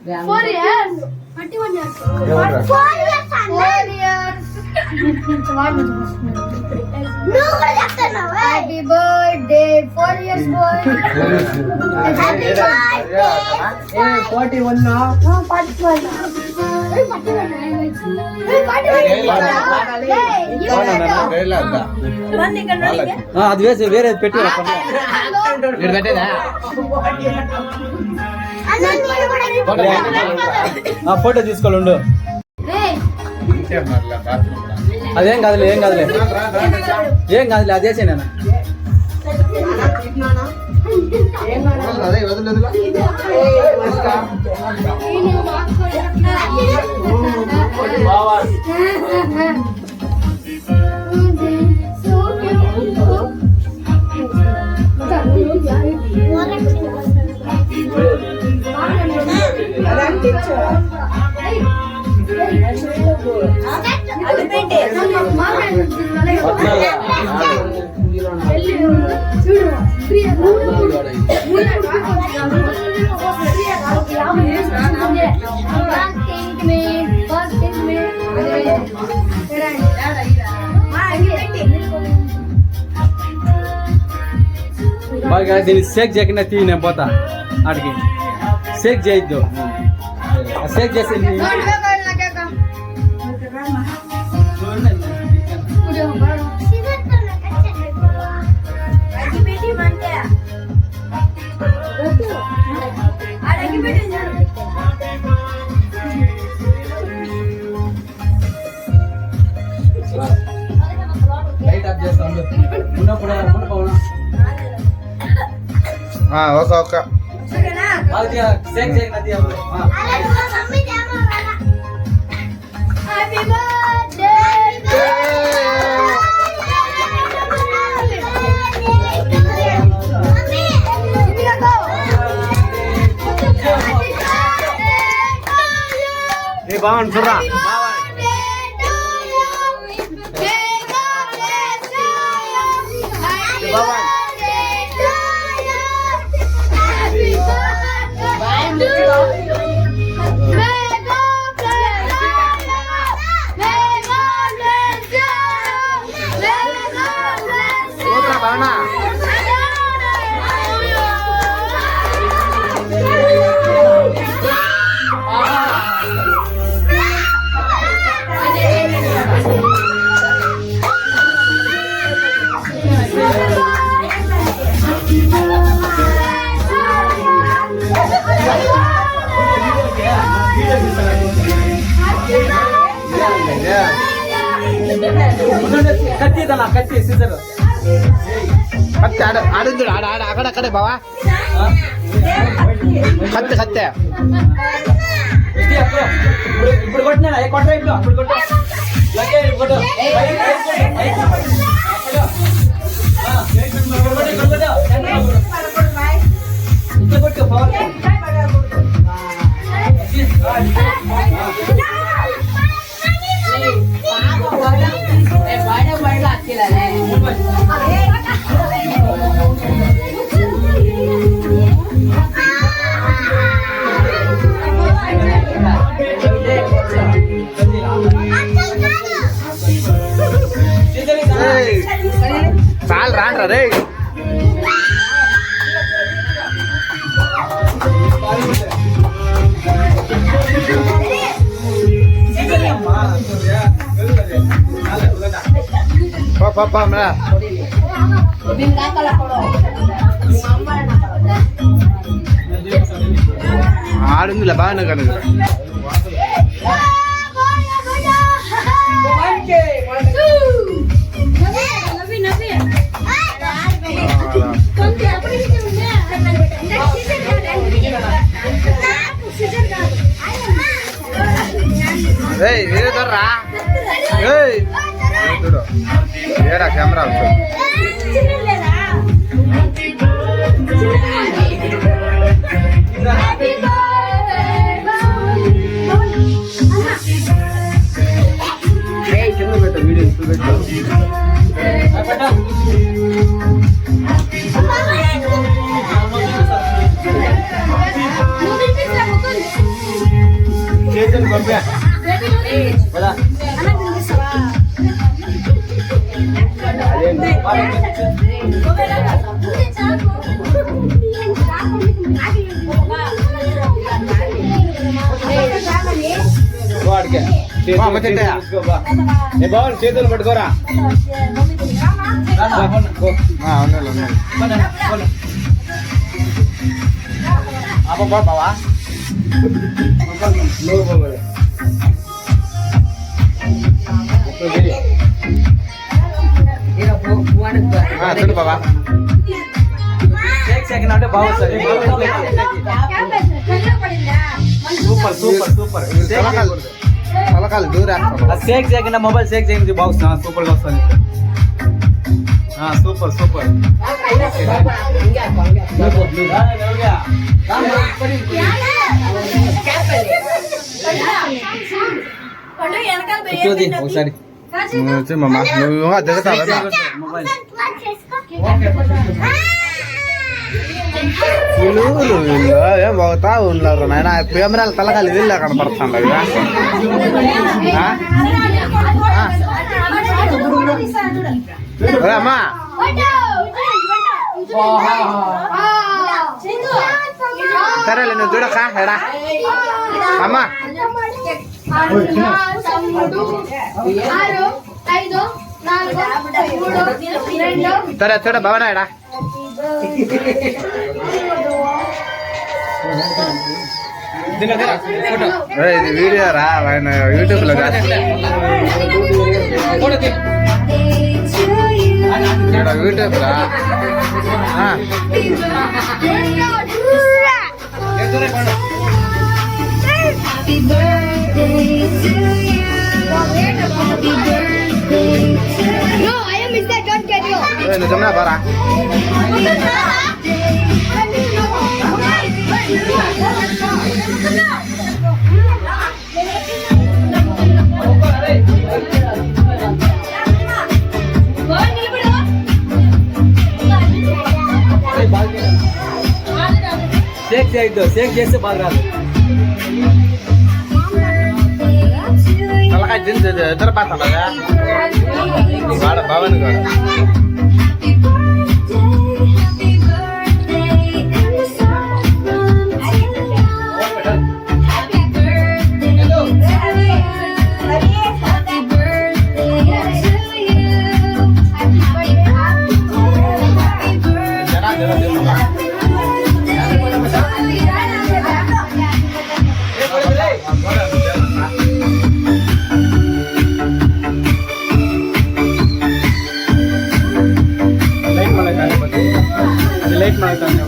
4 years. 21 years. 4 years. 4 years. Happy birthday, 4 years boy. Happy birthday. 41 now. No, 41. Hey, 41. అది వేసి వేరే పెట్టి photo తీసుకోవాలండు. అదేం కాదులే ఏం కాదులే ఏం కాదులే అదేసే నేను బాగా దీన్ని షేక్ చేయకుండా తీ నేను పోతా ఆడికి షేక్ చేయొద్దు షేక్ చేసి లైట్ ఆఫ్ చేస్తా ఉన్నప్పుడు ఓకే ఓకే షేక్ చేయకుండా Happy birthday. ఏ బావన్ చూడరా కత్తిదలా కత్తి సిజర్ కత్తి ఆడుంది అక్కడక్కడే బావా కత్తి కత్తే ఇప్పుడు కొట్టినా కొట్ట ఇప్పుడు అప్పుడు కొట్ట కొట్టు చాలు రాండ్రా రే ఆడుందిలే బాగానే కనుక రా ఏడా కెమెరా వీడియో పంపే పదా వాడికే ఏ బావన్ చేతులు పట్టుకోరా apa bawa చూడు బాబా సెకండ్ అంటే బాగుంది సూపర్ సూపర్ సూపర్ తలకాలు దూరేస్తాను షేక్ చేయకుండా మొబైల్ షేక్ చేయండి బాగుంది సూపర్ గా వస్తుంది సూపర్ సూపర్ ఒకసారి మామ నువ్వు దిగుతావా మొబైల్ వీళ్ళు ఏం పోతా ఉన్నారు నాయన కెమెరాలు తలకాలు వీళ్ళే కనపడుతుంది అమ్మా సరేలే నువ్వు చూడక ఎడా అమ్మా సరే చూడ భవనా ఎడా ఇది వీడియో రా ఆయన యూట్యూబ్ లో యూట్యూబ్ రా Happy birthday to you. Happy birthday to you. No, I am Mr. Don't get you. నువ్వు జమ్నా బారా షేక్ చేయొద్దు షేక్ చేస్తే బాగా రాదు తలకాయ దించు ఇద్దరు పాత్ర వాడ భవన్ గారు ಲೈಟ್ ಮಾಡ್ತಾನೆ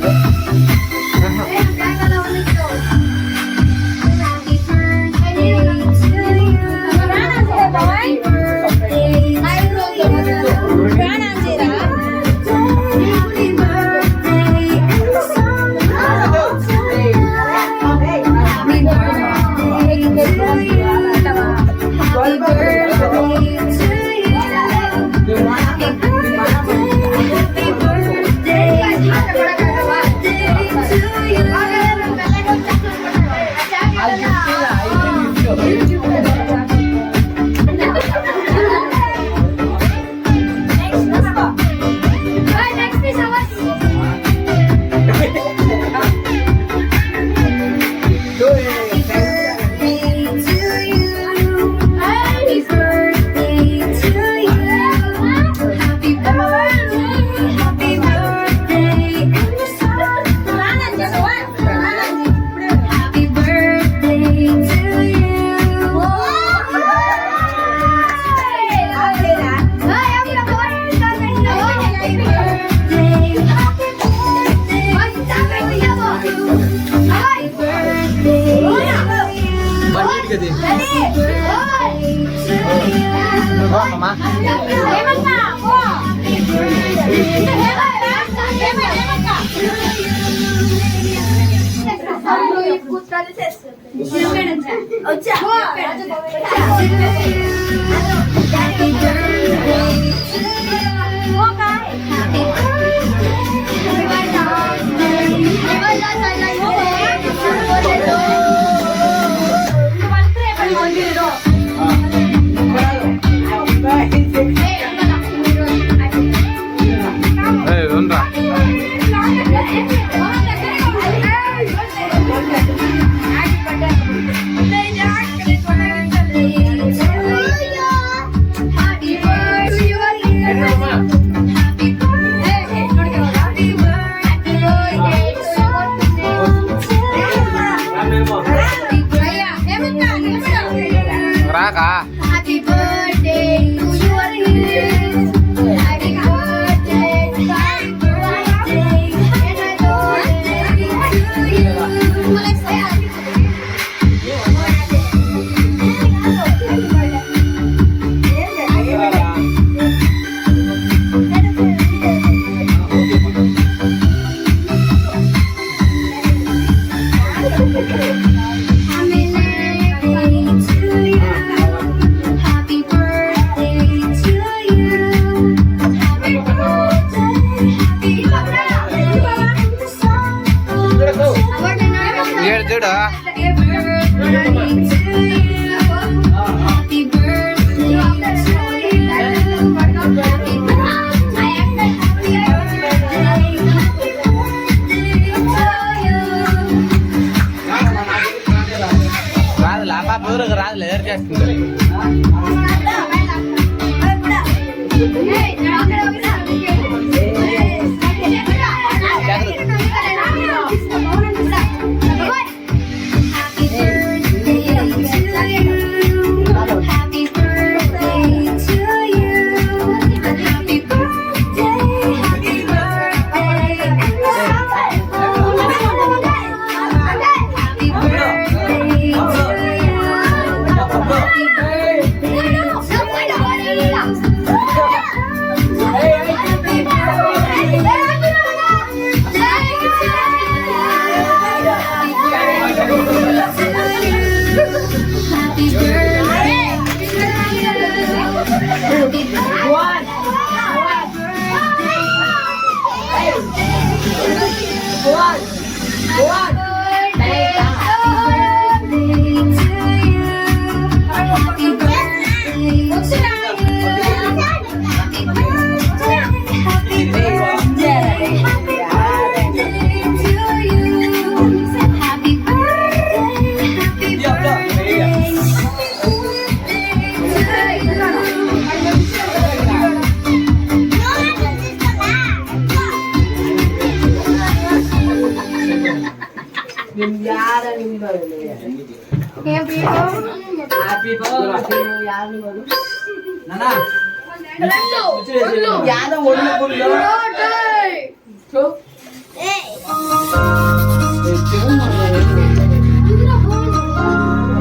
ಸಾಕಾ Happy birthday to you. Happy birthday, happy birthday, and I birthday to you. Let's say ಹೇಳಿ ದುಡ್ಡು రాదులే ఆ పాప ఎవరికి రాదులే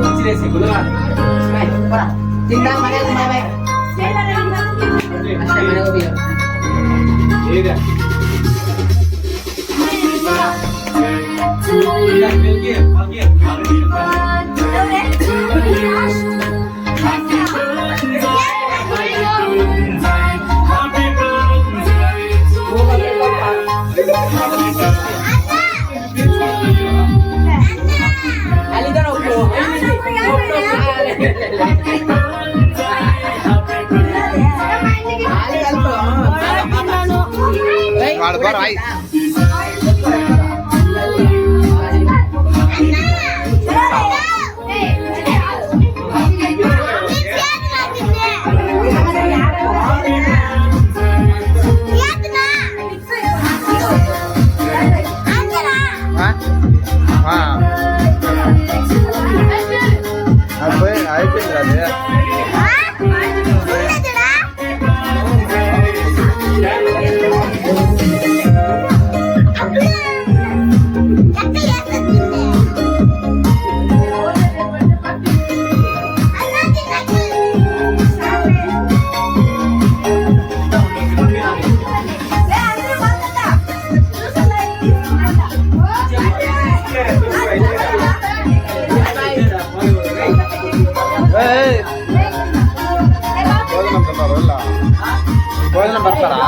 ఎవరు చేస్తుంది వాడు బా రాయి అయిపోయింది అదే భోజనం ಬರ್ತಾರಾ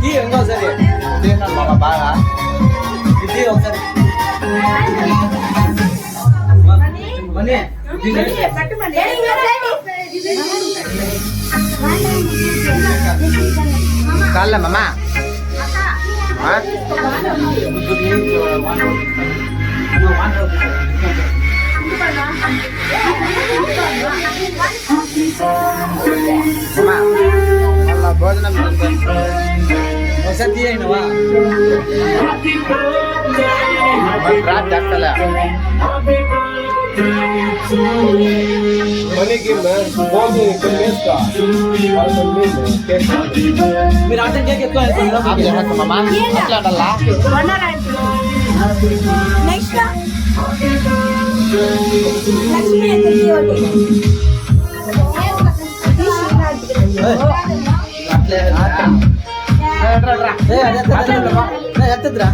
ఈ ఇంకోసారి తిన్నాను మామ బాగా. ఇది ఒకసారి మనీ చాలే మామ. ఆ? మామ, మళ్ళా భోజనం తింటాను. ఒకసారి తీయనవా రాత్రి చేస్తలే. మీరు అంటే కేక్ ఎక్కువ ఆపు చేసేస్తా మామ. అట్లా ఉండాలా? నెక్స్ట్ లక్ష్మి ఎంత ఎత్తద్రా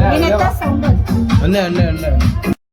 నేను ఎత్తా సౌండ్ ఉన్నాయి ఉన్నాయి ఉన్నాయి.